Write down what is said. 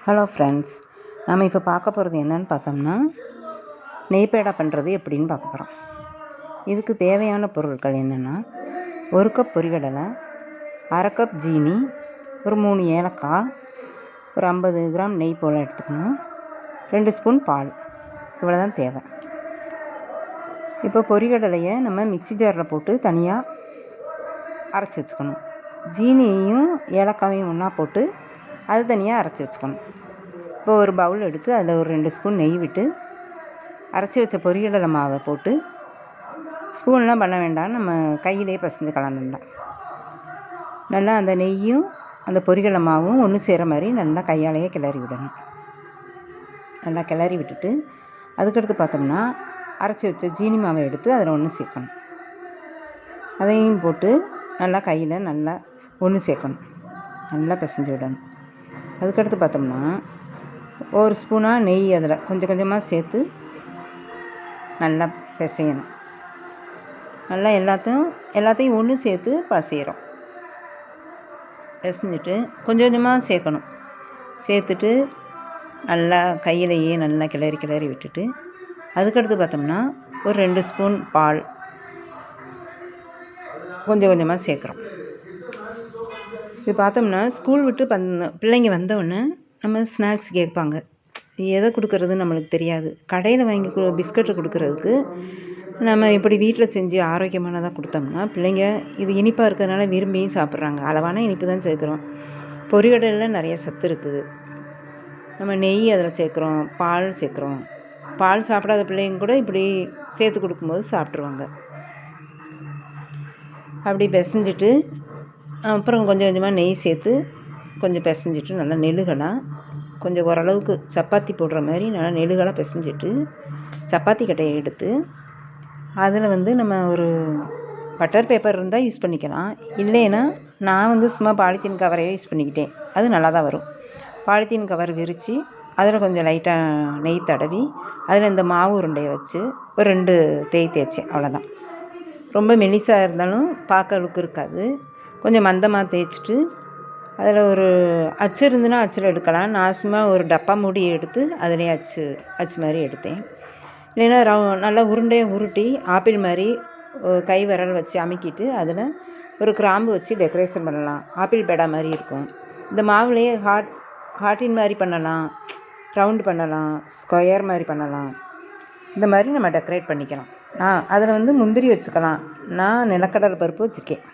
Hello friends, நம்ம இப்போ பார்க்க போகிறது என்னென்னு பார்த்தோம்னா நெய் பேடா பண்ணுறது எப்படின்னு பார்க்க போகிறோம். இதுக்கு தேவையான பொருட்கள் என்னென்னா, 1 கப் பொரிகடலை, 1/2 கப் ஜீனி, ஒரு 3 ஏலக்காய், ஒரு 50 கிராம் நெய் போல் எடுத்துக்கணும், 2 ஸ்பூன் பால், இவ்வளோ தான் தேவை. இப்போ பொரிகடலையை நம்ம மிக்ஸி ஜாரில் போட்டு தனியாக அரைச்சி வச்சுக்கணும். ஜீனியையும் ஏலக்காவையும் ஒன்றா போட்டு அது தனியாக அரைச்சி வச்சுக்கணும். இப்போ ஒரு பவுல் எடுத்து அதில் ஒரு 2 ஸ்பூன் நெய் விட்டு அரைச்சி வச்ச பொரிகடலை மாவை போட்டு, ஸ்பூன்லாம் பண்ண வேண்டாம், நம்ம கையிலே பசைஞ்சு கலந்துடலாம். நல்லா அந்த நெய்யும் அந்த பொரிகடலை மாவும் ஒன்று சேர மாதிரி நல்லா கையாலேயே கிளறி விடணும். நல்லா கிளறி விட்டுட்டு அதுக்கடுத்து பார்த்தோம்னா அரைச்சி வச்ச ஜீனி மாவை எடுத்து அதில் ஒன்று சேர்க்கணும். அதையும் போட்டு நல்லா கையில் நல்லா ஒன்று சேர்க்கணும், நல்லா பிசைஞ்சு விடணும். அதுக்கடுத்து பார்த்தோம்னா ஒரு ஸ்பூனாக நெய் அதில் கொஞ்சம் கொஞ்சமாக சேர்த்து நல்லா பிசையணும். நல்லா எல்லாத்தையும் ஒன்று சேர்த்து பிசைகிறோம். பிசைஞ்சிட்டு கொஞ்சம் கொஞ்சமாக சேர்க்கணும். சேர்த்துட்டு நல்லா கையிலையே நல்லா கிளறி விட்டுட்டு அதுக்கடுத்து பார்த்தோம்னா ஒரு 2 ஸ்பூன் பால் கொஞ்சம் கொஞ்சமாக சேர்க்குறோம். இது பார்த்தோம்னா ஸ்கூல் விட்டு பிள்ளைங்க வந்தோடனே நம்ம ஸ்நாக்ஸ் கேட்பாங்க. எதை கொடுக்கறதுன்னு நம்மளுக்கு தெரியாது. கடையில் வாங்கி பிஸ்கட்டு கொடுக்கறதுக்கு நம்ம இப்படி வீட்டில் செஞ்சு ஆரோக்கியமானதாக கொடுத்தோம்னா பிள்ளைங்க இது இனிப்பாக இருக்கிறதுனால விரும்பியும் சாப்பிட்றாங்க. அளவான இனிப்பு தான் சேர்க்குறோம். பொரிகடலில் நிறைய சத்து இருக்குது. நம்ம நெய் அதில் சேர்க்குறோம், பால் சேர்க்குறோம். பால் சாப்பிடாத பிள்ளைங்க கூட இப்படி சேர்த்து கொடுக்கும்போது சாப்பிட்ருவாங்க. அப்படி பிசைஞ்சிட்டு அப்புறம் கொஞ்சம் கொஞ்சமாக நெய் சேர்த்து கொஞ்சம் பிசைஞ்சிட்டு நல்லா நெழுகலாக கொஞ்சம் ஓரளவுக்கு சப்பாத்தி போடுற மாதிரி நல்லா நெழுகலாக பிசைஞ்சிட்டு சப்பாத்தி கட்டையை எடுத்து அதில் நம்ம ஒரு பட்டர் பேப்பர் இருந்தால் யூஸ் பண்ணிக்கலாம். இல்லைன்னா நான் சும்மா பாலித்தீன் கவரையே யூஸ் பண்ணிக்கிட்டேன். அது நல்லா தான் வரும். பாலித்தீன் கவர் விரித்து அதில் கொஞ்சம் லைட்டாக நெய் தடவி அதில் இந்த மாவு உருண்டையை வச்சு ஒரு 2 தேய்ச்சேன், அவ்வளோதான். ரொம்ப மெலிசாக இருந்தாலும் பார்க்க அளவுக்கு இருக்காது. கொஞ்சம் மந்தமாக தேய்ச்சிட்டு அதில் ஒரு அச்சு இருந்துன்னா அச்சில் எடுக்கலாம். நான் சும்மா ஒரு டப்பா மூடி எடுத்து அதிலே அச்சு மாதிரி எடுத்தேன். இல்லைன்னா நல்லா உருண்டையை உருட்டி ஆப்பிள் மாதிரி கை விரல் வச்சு அமுக்கிட்டு அதில் ஒரு கிராம்பு வச்சு டெக்கரேஷன் பண்ணலாம். ஆப்பிள் பேடா மாதிரி இருக்கும். இந்த மாவுலேயே ஹார்ட்டின் மாதிரி பண்ணலாம், ரவுண்டு பண்ணலாம், ஸ்கொயர் மாதிரி பண்ணலாம். இந்த மாதிரி நம்ம டெக்கரேட் பண்ணிக்கலாம். நான் அதில் முந்திரி வச்சுக்கலாம். நான் நிலக்கடலை பருப்பு வச்சுருக்கேன்.